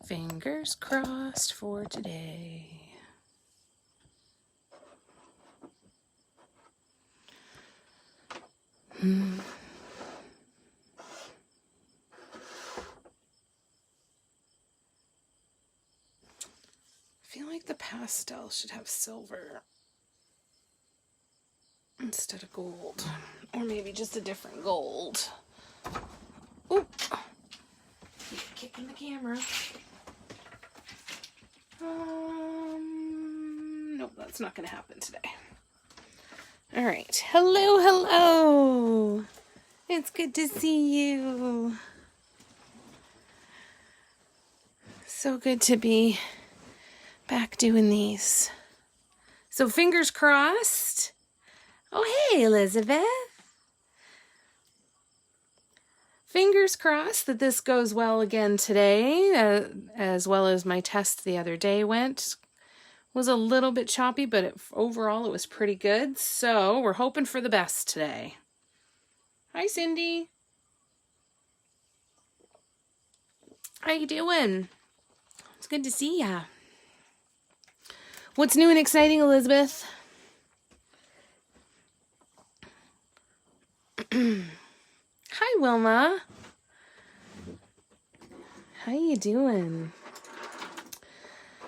Fingers crossed for today. I feel like the pastel should have silver instead of gold, or maybe just a different gold. Oop! Keep kicking the camera. Nope, that's not going to happen today. All right. Hello, hello. It's good to see you. So good to be back doing these. So fingers crossed. Oh, hey, Elizabeth. Fingers crossed that this goes well again today, as well as my test the other day went. Was a little bit choppy, but overall it was pretty good. So we're hoping for the best today. Hi, Cindy. How you doing? It's good to see ya. What's new and exciting, Elizabeth? Hi, Wilma. How you doing?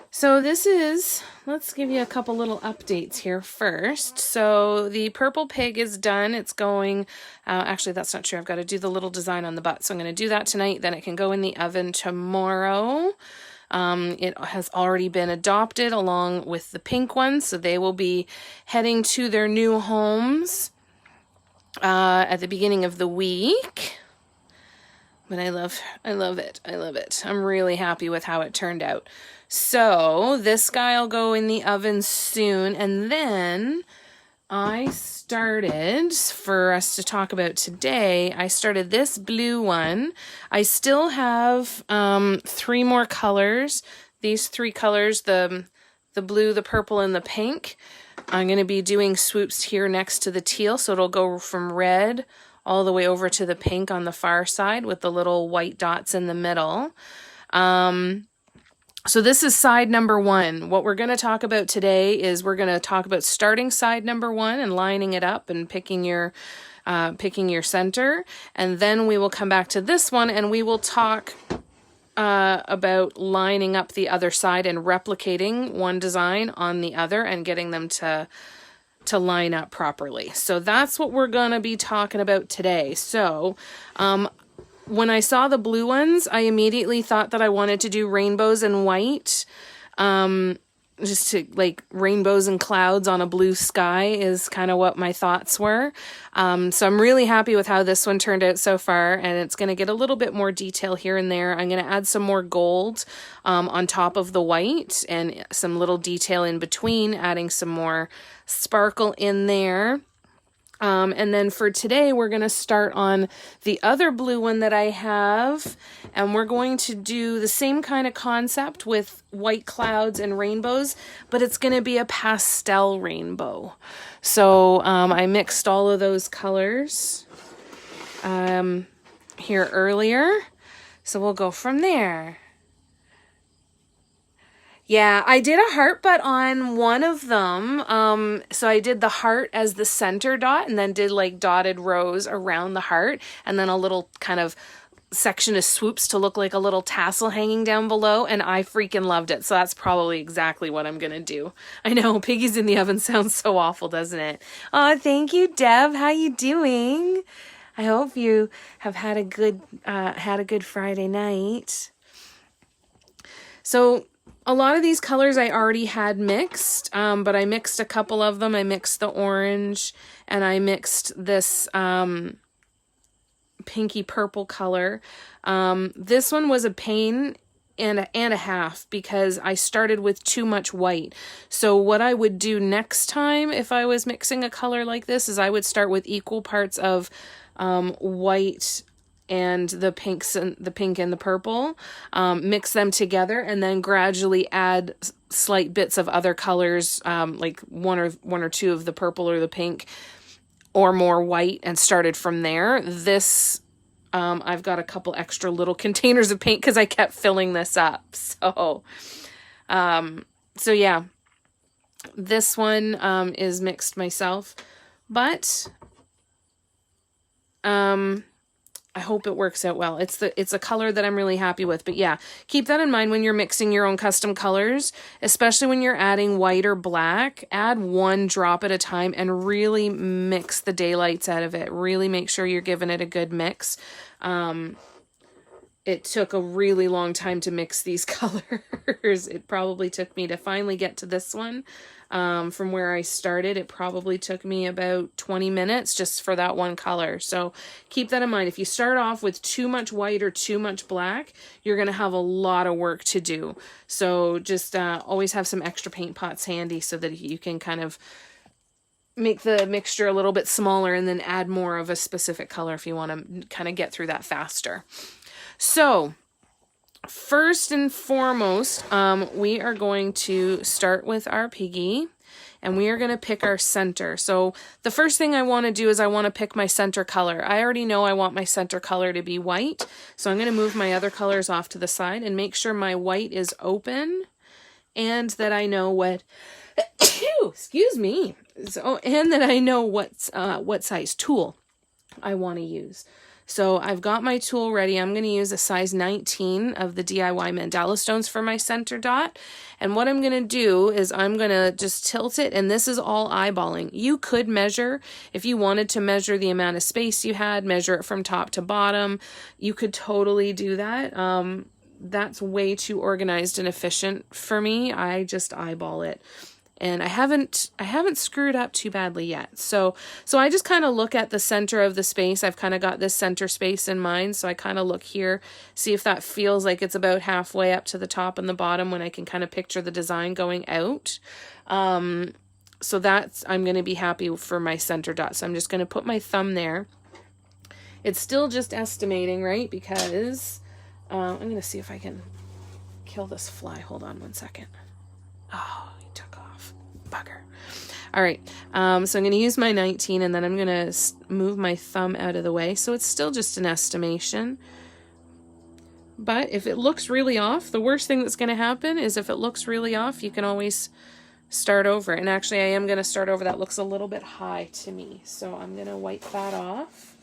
So this is, let's give you a couple little updates here first. So the purple pig is done. It's going, actually that's not true. I've got to do the little design on the butt. So I'm going to do that tonight. Then it can go in the oven tomorrow. It has already been adopted along with the pink one. So they will be heading to their new homes at the beginning of the week. But I love it. I love it. I'm really happy with how it turned out. So this guy will go in the oven soon. And then I started, for us to talk about today, I started this blue one. I still have 3 more colors. These 3 colors, the blue, the purple, and the pink. I'm going to be doing swoops here next to the teal. So it'll go from red all the way over to the pink on the far side with the little white dots in the middle. So this is side number 1. What we're going to talk about today is we're going to talk about starting side number 1 and lining it up and picking your center. And then we will come back to this one and we will talk about lining up the other side and replicating one design on the other and getting them to line up properly. So that's what we're going to be talking about today. So, when I saw the blue ones, I immediately thought that I wanted to do rainbows and white. Just to like rainbows and clouds on a blue sky is kind of what my thoughts were. So I'm really happy with how this one turned out so far, and it's going to get a little bit more detail here and there. I'm going to add some more gold on top of the white and some little detail in between, adding some more sparkle in there. And then for today, we're going to start on the other blue one that I have, and we're going to do the same kind of concept with white clouds and rainbows, but it's going to be a pastel rainbow. So I mixed all of those colors here earlier, so we'll go from there. Yeah, I did a heart butt on one of them. So I did the heart as the center dot and then did like dotted rows around the heart and then a little kind of section of swoops to look like a little tassel hanging down below, and I freaking loved it. So that's probably exactly what I'm going to do. I know, Piggy's in the oven sounds so awful, doesn't it? Oh, thank you, Deb. How you doing? I hope you have had a good Friday night. So a lot of these colors I already had mixed, but I mixed a couple of them. I mixed the orange and I mixed this pinky purple color. This one was a pain and a half because I started with too much white. So what I would do next time if I was mixing a color like this is I would start with equal parts of white and the pink and the purple, mix them together, and then gradually add slight bits of other colors, like one or two of the purple or the pink, or more white, and started from there. This I've got a couple extra little containers of paint because I kept filling this up. So yeah, this one is mixed myself, but I hope it works out well. It's a color that I'm really happy with. But yeah, keep that in mind when you're mixing your own custom colors, especially when you're adding white or black. Add 1 drop at a time and really mix the daylights out of it. Really make sure you're giving it a good mix. It took a really long time to mix these colors. It probably took me to finally get to this one. From where I started, it probably took me about 20 minutes just for that one color. So keep that in mind. If you start off with too much white or too much black, you're going to have a lot of work to do. So just always have some extra paint pots handy so that you can kind of make the mixture a little bit smaller and then add more of a specific color if you want to kind of get through that faster. So first and foremost, we are going to start with our Piggy, and we are going to pick our center. So the first thing I want to do is I want to pick my center color. I already know I want my center color to be white, so I'm going to move my other colors off to the side and make sure my white is open and that I know what, excuse me, and that I know what size tool I want to use. So I've got my tool ready. I'm going to use a size 19 of the DIY mandala stones for my center dot. And what I'm going to do is I'm going to just tilt it, and this is all eyeballing. You could measure, if you wanted to measure the amount of space you had, measure it from top to bottom. You could totally do that. That's way too organized and efficient for me. I just eyeball it. And I haven't screwed up too badly yet. So I just kind of look at the center of the space. I've kind of got this center space in mind. So I kind of look here, see if that feels like it's about halfway up to the top and the bottom when I can kind of picture the design going out. So that's, I'm going to be happy for my center dot. So I'm just going to put my thumb there. It's still just estimating, right? Because I'm going to see if I can kill this fly. Hold on 1 second. Oh, he took off. Bugger. All right. So I'm going to use my 19, and then I'm going to move my thumb out of the way. So it's still just an estimation. But if it looks really off, the worst thing that's going to happen is if it looks really off, you can always start over. And actually, I am going to start over. That looks a little bit high to me. So I'm going to wipe that off.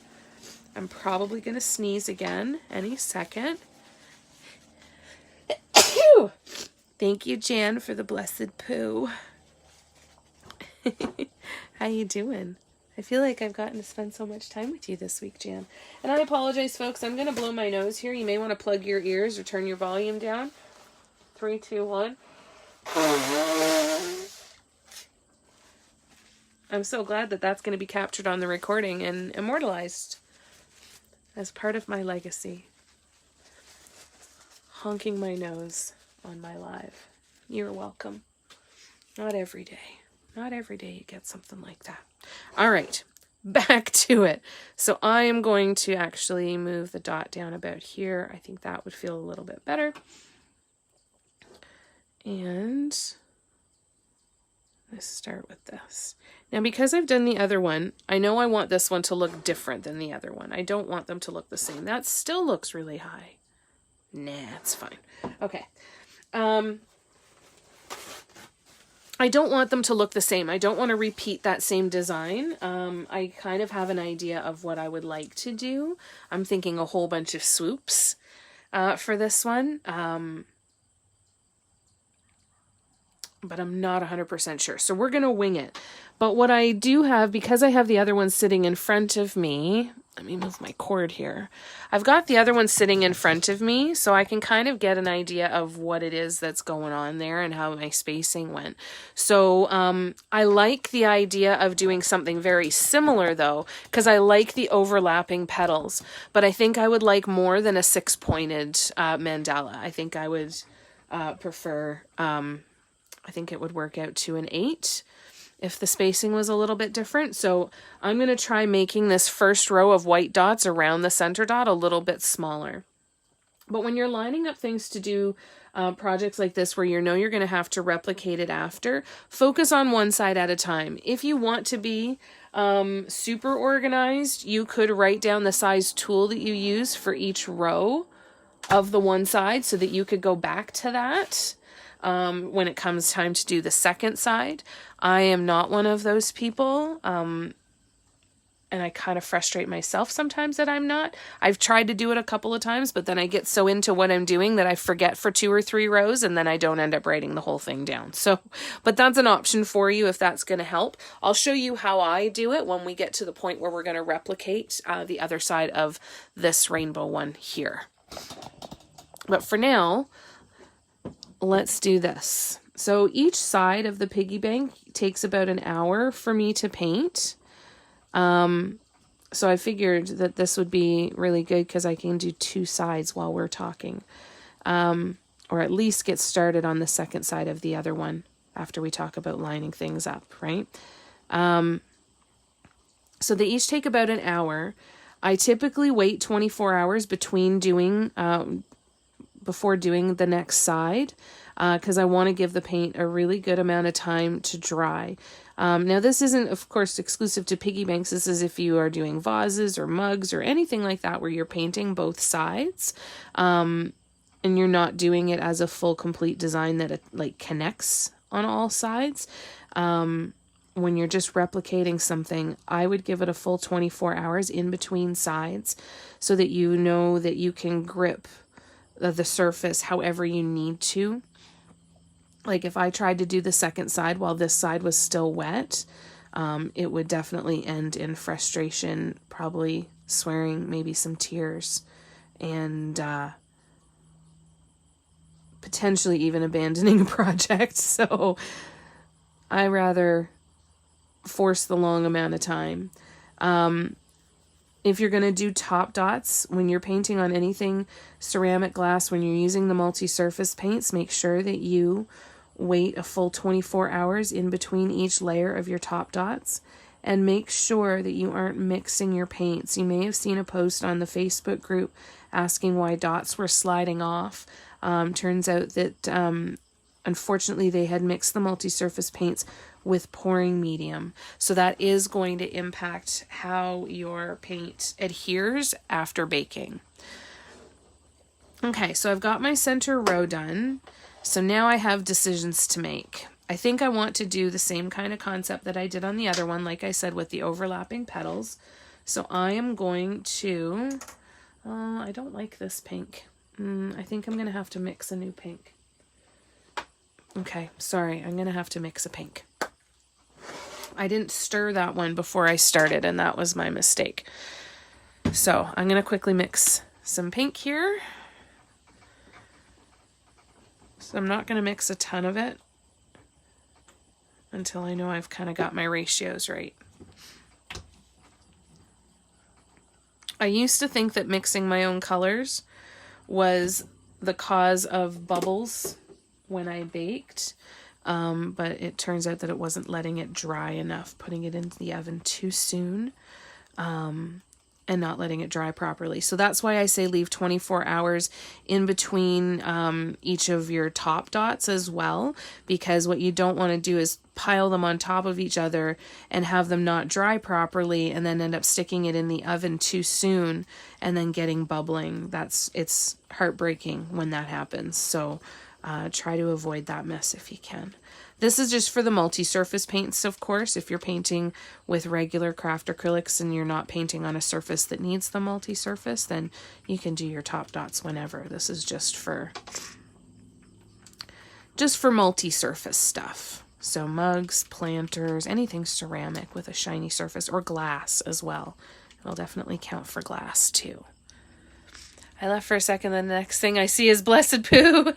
I'm probably going to sneeze again any second. Thank you, Jan, for the blessed poo. How you doing? I feel like I've gotten to spend so much time with you this week, Jan. And I apologize, folks. I'm going to blow my nose here. You may want to plug your ears or turn your volume down. 3, 2, 1. I'm so glad that that's going to be captured on the recording and immortalized as part of my legacy. Honking my nose on my live. You're welcome. Not every day. Not every day you get something like that. All right, back to it. So I am going to actually move the dot down about here. I think that would feel a little bit better. And let's start with this. Now, because I've done the other one, I know I want this one to look different than the other one. I don't want them to look the same. That still looks really high. Nah, it's fine. Okay. I don't want them to look the same. I don't want to repeat that same design. I kind of have an idea of what I would like to do. I'm thinking a whole bunch of swoops for this one. But I'm not 100% sure. So we're going to wing it. But what I do have, because I have the other one sitting in front of me, let me move my cord here. I've got the other one sitting in front of me, so I can kind of get an idea of what it is that's going on there and how my spacing went. So I like the idea of doing something very similar, though, because I like the overlapping petals. But I think I would like more than a 6-pointed mandala. I think I would prefer... I think it would work out to an 8 if the spacing was a little bit different. So I'm going to try making this first row of white dots around the center dot a little bit smaller. But when you're lining up things to do projects like this where you know you're going to have to replicate it after, focus on one side at a time. If you want to be super organized, you could write down the size tool that you use for each row of the one side so that you could go back to that when it comes time to do the second side. I am not one of those people. And I kind of frustrate myself sometimes that I'm not. I've tried to do it a couple of times, but then I get so into what I'm doing that I forget for 2 or 3 rows, and then I don't end up writing the whole thing down. So, but that's an option for you if that's going to help. I'll show you how I do it when we get to the point where we're going to replicate the other side of this rainbow one here. But for now, let's do this. So each side of the piggy bank takes about an hour for me to paint. So I figured that this would be really good because I can do 2 sides while we're talking, or at least get started on the second side of the other one after we talk about lining things up, right? So they each take about an hour. I typically wait 24 hours between doing, before doing the next side, because I want to give the paint a really good amount of time to dry. Now, this isn't, of course, exclusive to Piggy Banks. This is if you are doing vases or mugs or anything like that where you're painting both sides, and you're not doing it as a full, complete design that it, like, connects on all sides. When you're just replicating something, I would give it a full 24 hours in between sides so that you know that you can grip the surface however you need to. Like if I tried to do the second side while this side was still wet, it would definitely end in frustration, probably swearing, maybe some tears, and potentially even abandoning a project. So I rather force the long amount of time. If you're going to do top dots, when you're painting on anything ceramic glass, when you're using the multi-surface paints, make sure that you wait a full 24 hours in between each layer of your top dots, and make sure that you aren't mixing your paints. You may have seen a post on the Facebook group asking why dots were sliding off. Turns out that unfortunately they had mixed the multi-surface paints with pouring medium. So that is going to impact how your paint adheres after baking. Okay, so I've got my center row done. So now I have decisions to make. I think I want to do the same kind of concept that I did on the other one, like I said, with the overlapping petals. So I am going to, I don't like this pink. I think I'm going to have to mix a new pink. Okay, sorry, I'm going to have to mix a pink. I didn't stir that one before I started, and that was my mistake. So I'm going to quickly mix some pink here. So I'm not going to mix a ton of it until I know I've kind of got my ratios right. I used to think that mixing my own colors was the cause of bubbles when I baked, but it turns out that it wasn't letting it dry enough, putting it into the oven too soon, and not letting it dry properly. So that's why I say leave 24 hours in between each of your top dots as well, because what you don't want to do is pile them on top of each other and have them not dry properly and then end up sticking it in the oven too soon and then getting bubbling. It's heartbreaking when that happens. So try to avoid that mess if you can. This is just for the multi-surface paints, of course. If you're painting with regular craft acrylics and you're not painting on a surface that needs the multi-surface, then you can do your top dots whenever. This is just for multi-surface stuff. So mugs, planters, anything ceramic with a shiny surface, or glass as well. It'll definitely count for glass too. I left for a second, then the next thing I see is Blessed Pooh.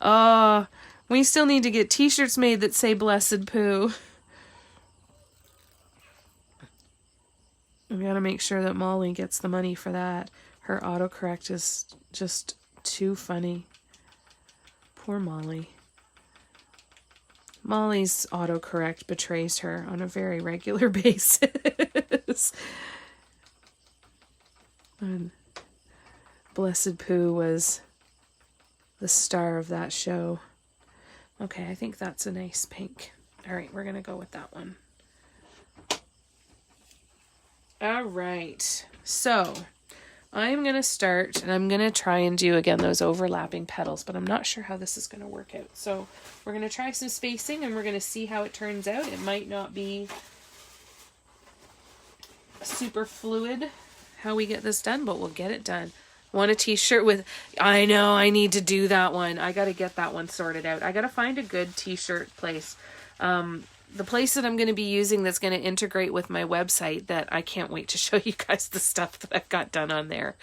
Oh, we still need to get t-shirts made that say Blessed Pooh. We gotta make sure that Molly gets the money for that. Her autocorrect is just too funny. Poor Molly. Molly's autocorrect betrays her on a very regular basis. And Blessed Pooh was the star of that show. Okay, I think that's a nice pink. All right, we're going to go with that one. All right, so I'm going to start, and I'm going to try and do, again, those overlapping petals, but I'm not sure how this is going to work out. So we're going to try some spacing, and we're going to see how it turns out. It might not be super fluid how we get this done, but we'll get it done. Want a t-shirt with, I know, I need to do that one. I got to get that one sorted out. I got to find a good t-shirt place. The place that I'm going to be using that's going to integrate with my website, that I can't wait to show you guys the stuff that I've got done on there.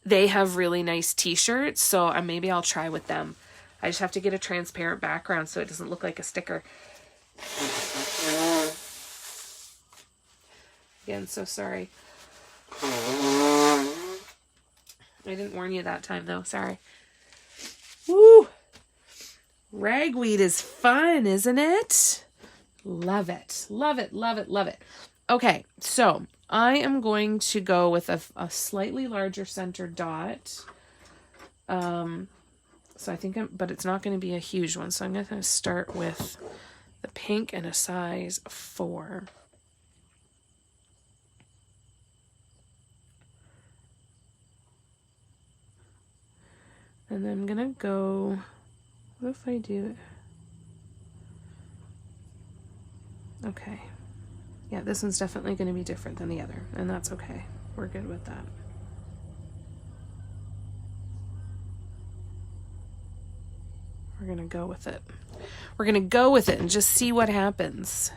They have really nice t-shirts, so maybe I'll try with them. I just have to get a transparent background so it doesn't look like a sticker. Again, so sorry. I didn't warn you that time, though. Sorry. Woo! Ragweed is fun, isn't it? Love it. Love it, love it, love it. Okay, so I am going to go with a slightly larger center dot. So I think, but it's not going to be a huge one. So I'm going to start with the pink and a size 4. And then I'm going to go, what if I do it? Okay. Yeah, this one's definitely going to be different than the other, and that's okay. We're good with that. We're going to go with it. We're going to go with it and just see what happens.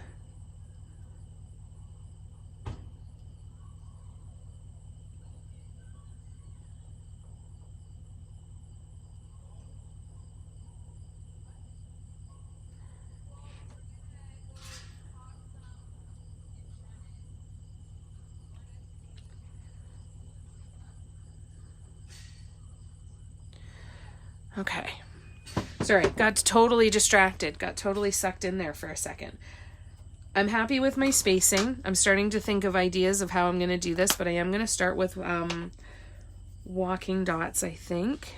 Okay. Sorry, got totally distracted. Got totally sucked in there for a second. I'm happy with my spacing. I'm starting to think of ideas of how I'm going to do this, but I am going to start with walking dots, I think.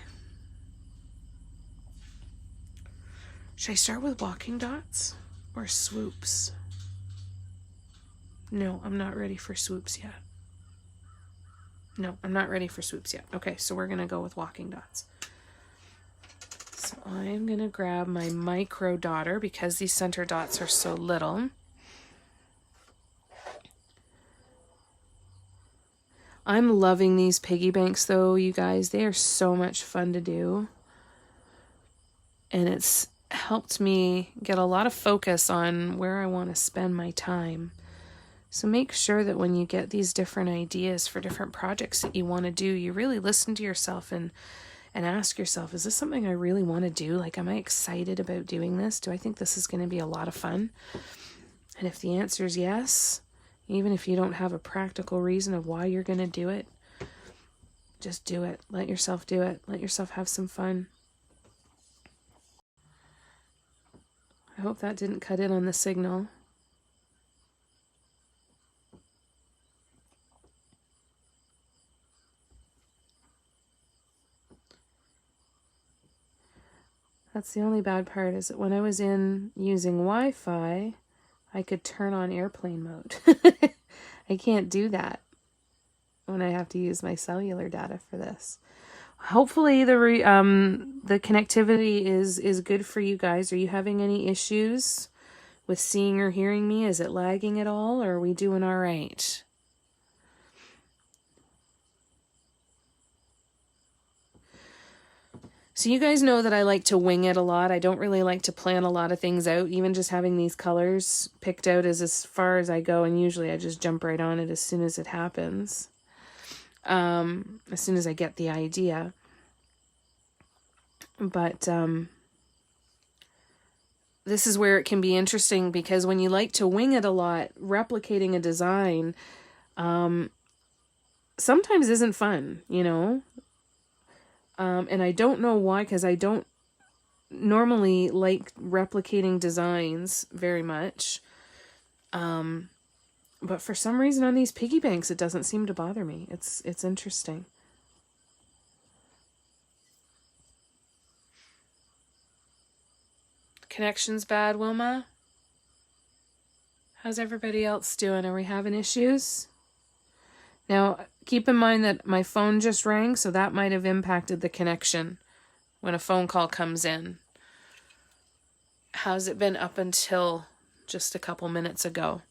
Should I start with walking dots or swoops? No, I'm not ready for swoops yet. No, I'm not ready for swoops yet. Okay, so we're going to go with walking dots. So I'm going to grab my micro dotter because these center dots are so little. I'm loving these Piggy Banks though, you guys. They are so much fun to do. And it's helped me get a lot of focus on where I want to spend my time. So make sure that when you get these different ideas for different projects that you want to do, you really listen to yourself and ask yourself, is this something I really want to do? Like, am I excited about doing this? Do I think this is going to be a lot of fun? And if the answer is yes, even if you don't have a practical reason of why you're going to do it, just do it. Let yourself do it. Let yourself have some fun. I hope that didn't cut in on the signal. That's the only bad part, is that when I was in using Wi-Fi, I could turn on airplane mode. I can't do that when I have to use my cellular data for this. Hopefully the connectivity is good for you guys. Are you having any issues with seeing or hearing me? Is it lagging at all, or are we doing all right? So you guys know that I like to wing it a lot. I don't really like to plan a lot of things out. Even just having these colors picked out is as far as I go, and usually I just jump right on it as soon as it happens. As soon as I get the idea. But this is where it can be interesting, because when you like to wing it a lot, replicating a design sometimes isn't fun, you know? And I don't know why, because I don't normally like replicating designs very much. But for some reason on these piggy banks, it doesn't seem to bother me. It's interesting. Connection's bad, Wilma? How's everybody else doing? Are we having issues? Now, keep in mind that my phone just rang, so that might have impacted the connection when a phone call comes in. How's it been up until just a couple minutes ago?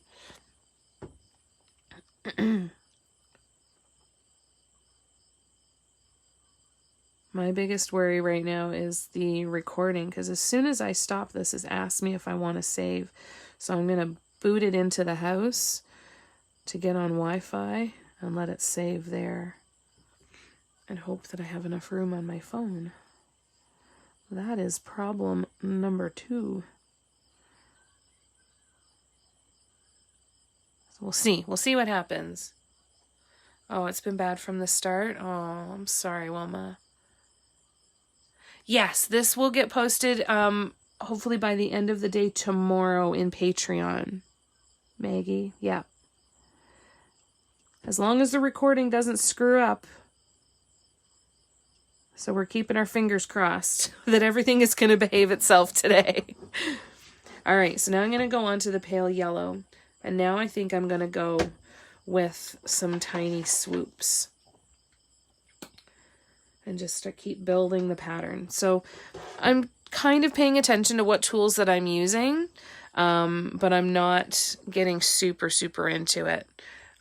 My biggest worry right now is the recording, because as soon as I stop this, it asks me if I want to save. So I'm going to boot it into the house to get on Wi-Fi and let it save there and hope that I have enough room on my phone. That is problem number 2. So we'll see. We'll see what happens. Oh, it's been bad from the start? Oh, I'm sorry, Wilma. Yes, this will get posted hopefully by the end of the day tomorrow in Patreon. Maggie, yeah. As long as the recording doesn't screw up. So we're keeping our fingers crossed that everything is going to behave itself today. All right, so now I'm going to go on to the pale yellow. And now I think I'm going to go with some tiny swoops. And just to keep building the pattern. So I'm kind of paying attention to what tools that I'm using, but I'm not getting super into it.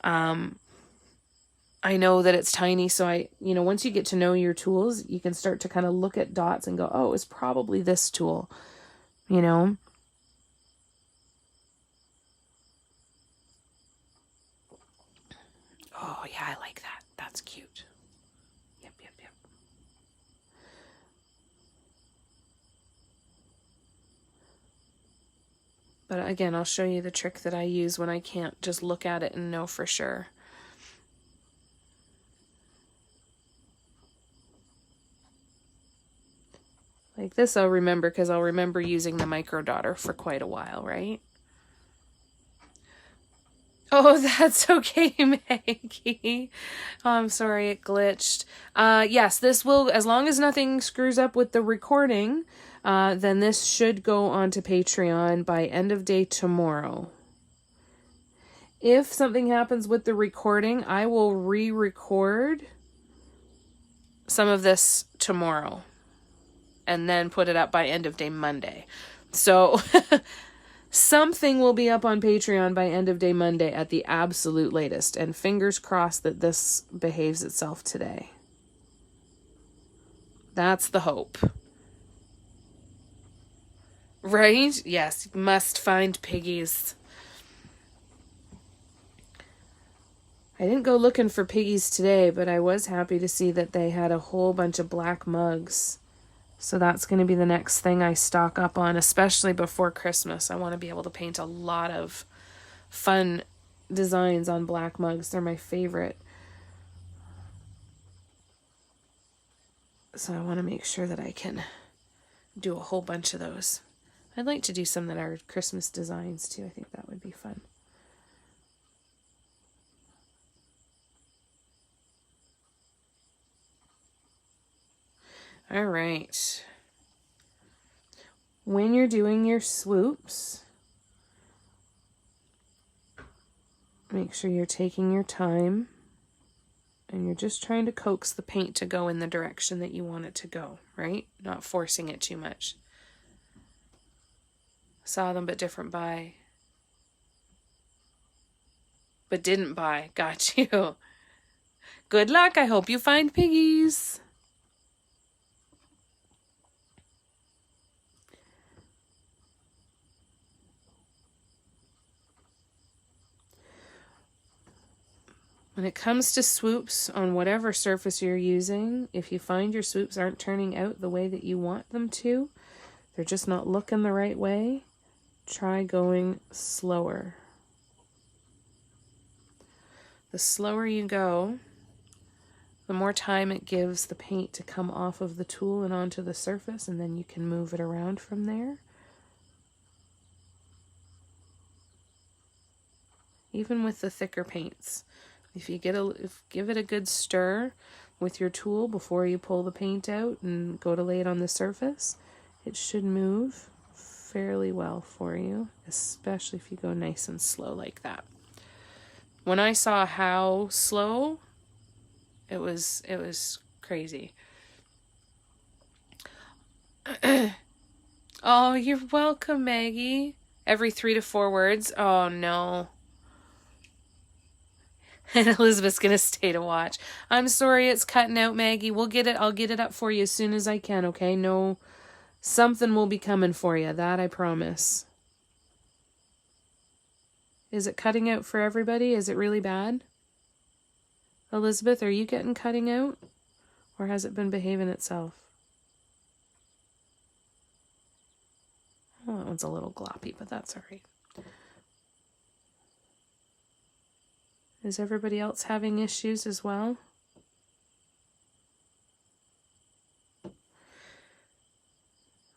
I know that it's tiny, so once you get to know your tools, you can start to kind of look at dots and go, oh, it's probably this tool, Oh, yeah, I like that. That's cute. Yep. But again, I'll show you the trick that I use when I can't just look at it and know for sure. Like this I'll remember because I'll remember using the micro dotter for quite a while, right? Oh, that's okay, Maggie. Oh, I'm sorry it glitched. Yes, this will, as long as nothing screws up with the recording, then this should go onto Patreon by end of day tomorrow. If something happens with the recording, I will re-record some of this tomorrow and then put it up by end of day Monday. So something will be up on Patreon by end of day Monday at the absolute latest, and fingers crossed that this behaves itself today. That's the hope. Right? Yes, you must find piggies. I didn't go looking for piggies today, but I was happy to see that they had a whole bunch of black mugs. So that's going to be the next thing I stock up on, especially before Christmas. I want to be able to paint a lot of fun designs on black mugs. They're my favorite. So I want to make sure that I can do a whole bunch of those. I'd like to do some that are Christmas designs too. I think that would be fun. All right. When you're doing your swoops, make sure you're taking your time and you're just trying to coax the paint to go in the direction that you want it to go, right? Not forcing it too much. Saw them but different buy. But didn't buy. Got you. Good luck. I hope you find piggies. When it comes to swoops on whatever surface you're using, if you find your swoops aren't turning out the way that you want them to, they're just not looking the right way, try going slower. The slower you go, the more time it gives the paint to come off of the tool and onto the surface, and then you can move it around from there. even with the thicker paints. If you give it a good stir with your tool before you pull the paint out and go to lay it on the surface, it should move fairly well for you, especially if you go nice and slow like that. When I saw how slow, it was crazy. Oh, you're welcome, Maggie. Every 3 to 4 words. Oh no. And Elizabeth's gonna stay to watch. I'm sorry it's cutting out, Maggie. We'll get it. I'll get it up for you as soon as I can, okay? No, something will be coming for you. That I promise. Is it cutting out for everybody? Is it really bad? Elizabeth, are you getting cutting out? Or has it been behaving itself? Oh, that one's a little gloppy, but that's all right. Is everybody else having issues as well?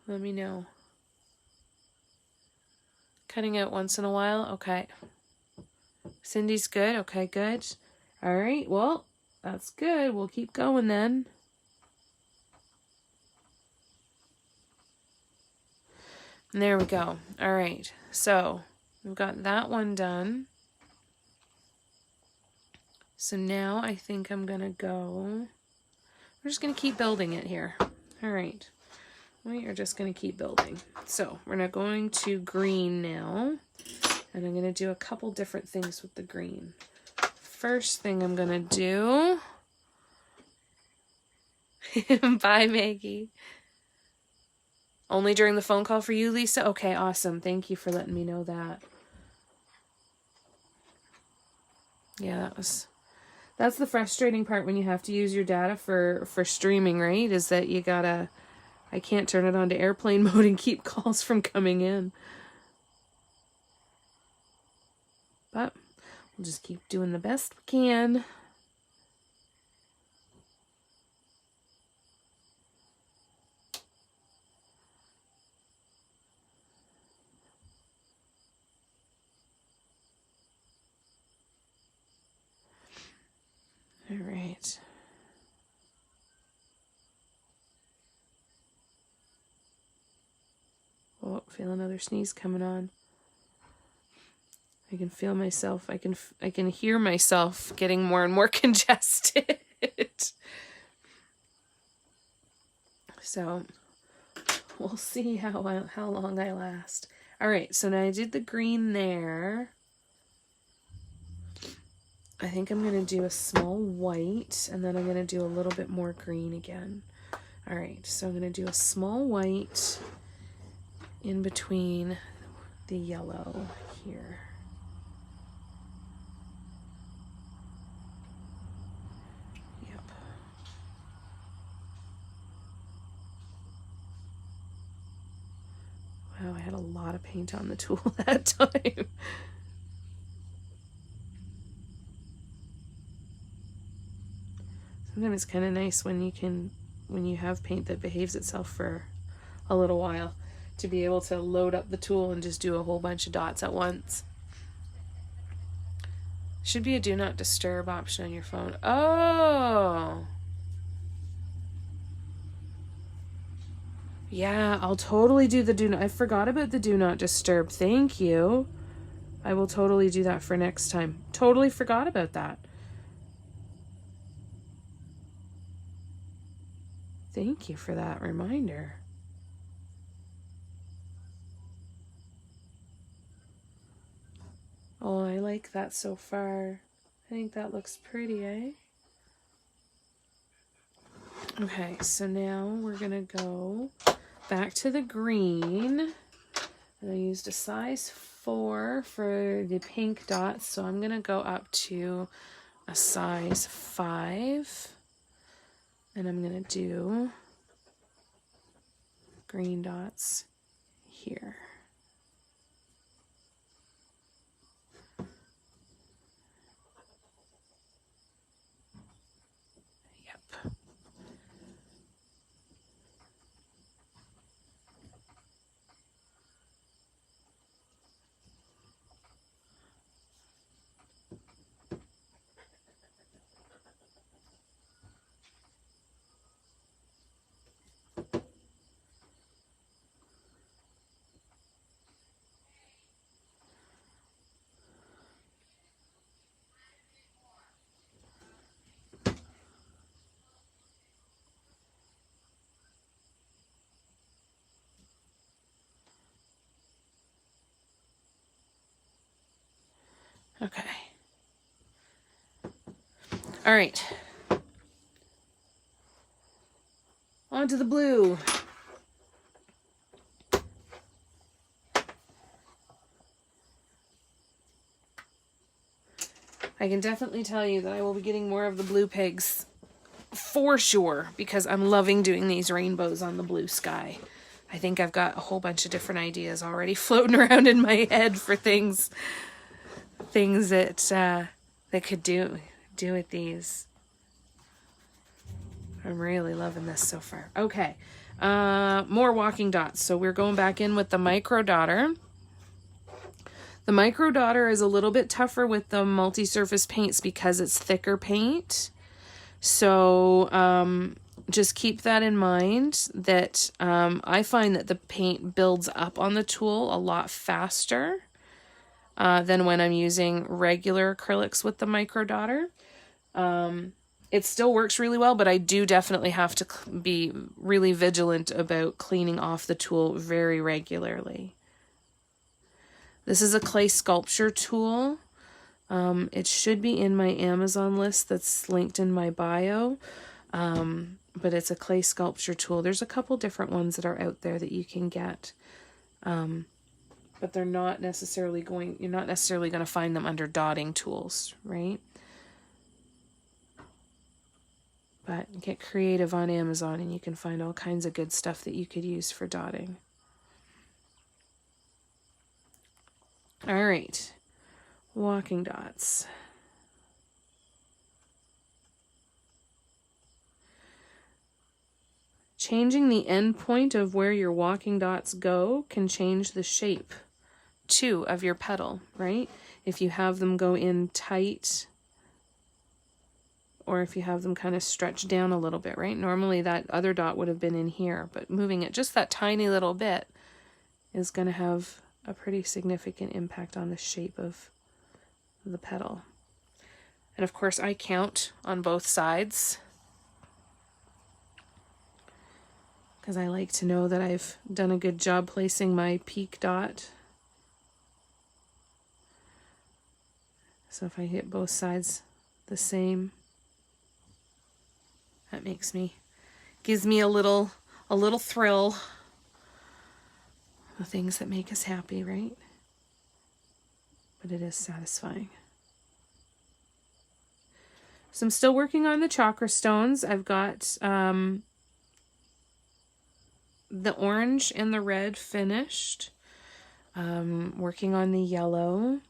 Let me know. Cutting out once in a while? Okay. Cindy's good? Okay, good. All right, well, that's good. We'll keep going then. And there we go. All right, so we've got that one done. So now I think I'm going to go, we're just going to keep building it here. All right, we are just going to keep building. So we're not going to green now, and I'm going to do a couple different things with the green. First thing I'm going to do, bye Maggie. Only during the phone call for you, Lisa? Okay, awesome. Thank you for letting me know that. Yeah, that's the frustrating part when you have to use your data for streaming, right? Is that you gotta, I can't turn it on to airplane mode and keep calls from coming in. But we'll just keep doing the best we can. All right. Oh, feel another sneeze coming on. I can feel myself, I can hear myself getting more and more congested. So we'll see how long I last. All right, so now I did the green there. I think I'm going to do a small white, and then I'm going to do a little bit more green again. All right, so I'm going to do a small white in between the yellow here. Yep. Wow, I had a lot of paint on the tool that time. Sometimes it's kind of nice when you have paint that behaves itself for a little while, to be able to load up the tool and just do a whole bunch of dots at once. Should be a do not disturb option on your phone. Oh. Yeah, I'll totally do the do not. I forgot about the do not disturb. Thank you. I will totally do that for next time. Totally forgot about that. Thank you for that reminder. Oh, I like that so far. I think that looks pretty, eh? Okay, so now we're gonna go back to the green. And I used a size 4 for the pink dots, so I'm gonna go up to a size 5. And I'm gonna do green dots here. Yep. Okay. All right. On to the blue. I can definitely tell you that I will be getting more of the blue pigs for sure, because I'm loving doing these rainbows on the blue sky. I think I've got a whole bunch of different ideas already floating around in my head for things that could do with these. I'm really loving this so far. Okay, more walking dots. So we're going back in with the micro dotter. The micro dotter is a little bit tougher with the multi-surface paints because it's thicker paint. So just keep that in mind, that I find that the paint builds up on the tool a lot faster than when I'm using regular acrylics with the micro dotter. It still works really well, but I do definitely have to be really vigilant about cleaning off the tool very regularly. This is a clay sculpture tool. It should be in my Amazon list that's linked in my bio, but it's a clay sculpture tool. There's a couple different ones that are out there that you can get, but they're not necessarily you're not necessarily going to find them under dotting tools, right? But get creative on Amazon and you can find all kinds of good stuff that you could use for dotting. All right, walking dots. Changing the end point of where your walking dots go can change the shape, too, of your petal, right? If you have them go in tight, or if you have them kind of stretch down a little bit, right? Normally that other dot would have been in here, but moving it just that tiny little bit is going to have a pretty significant impact on the shape of the petal. And of course I count on both sides, because I like to know that I've done a good job placing my peak dot. So if I hit both sides the same, that gives me a little thrill. The things that make us happy, right? But it is satisfying. So I'm still working on the chakra stones. I've got the orange and the red finished. Working on the yellow.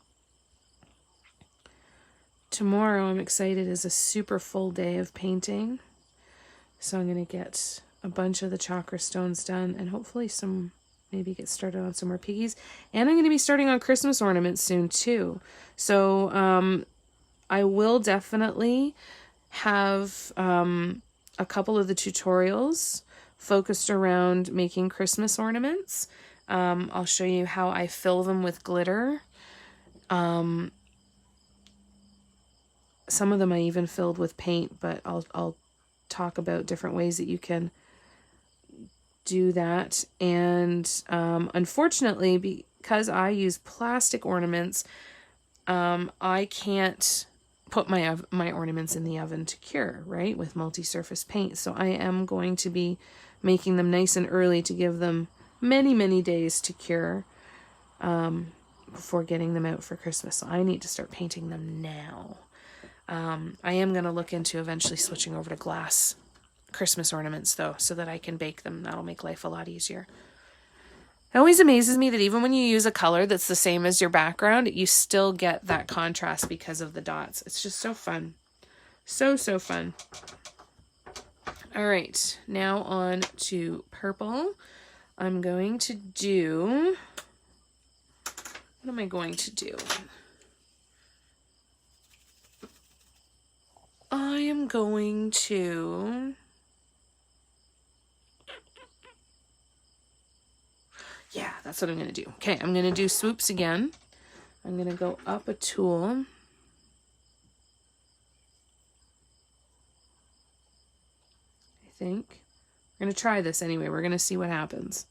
Tomorrow, I'm excited, is a super full day of painting. So I'm going to get a bunch of the chakra stones done and hopefully maybe get started on some more piggies. And I'm going to be starting on Christmas ornaments soon too. So I will definitely have a couple of the tutorials focused around making Christmas ornaments. I'll show you how I fill them with glitter. Some of them I even filled with paint, but I'll talk about different ways that you can do that. And unfortunately, because I use plastic ornaments, I can't put my ornaments in the oven to cure, right, with multi-surface paint. So I am going to be making them nice and early to give them many days to cure before getting them out for Christmas. So I need to start painting them now. I am going to look into eventually switching over to glass Christmas ornaments, though, so that I can bake them. That'll make life a lot easier. It always amazes me that even when you use a color that's the same as your background, you still get that contrast because of the dots. It's just so fun. So fun. All right, now on to purple. I'm going to do... What am I going to do? I am going to... Yeah, that's what I'm going to do. Okay, I'm going to do swoops again. I'm going to go up a tool. I think. We're going to try this anyway. We're going to see what happens.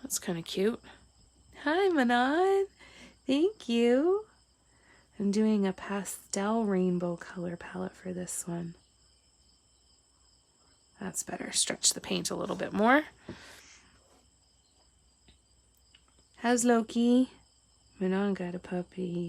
That's kind of cute. Hi, Manon. Thank you. I'm doing a pastel rainbow color palette for this one. That's better. Stretch the paint a little bit more. How's Loki? Manon got a puppy.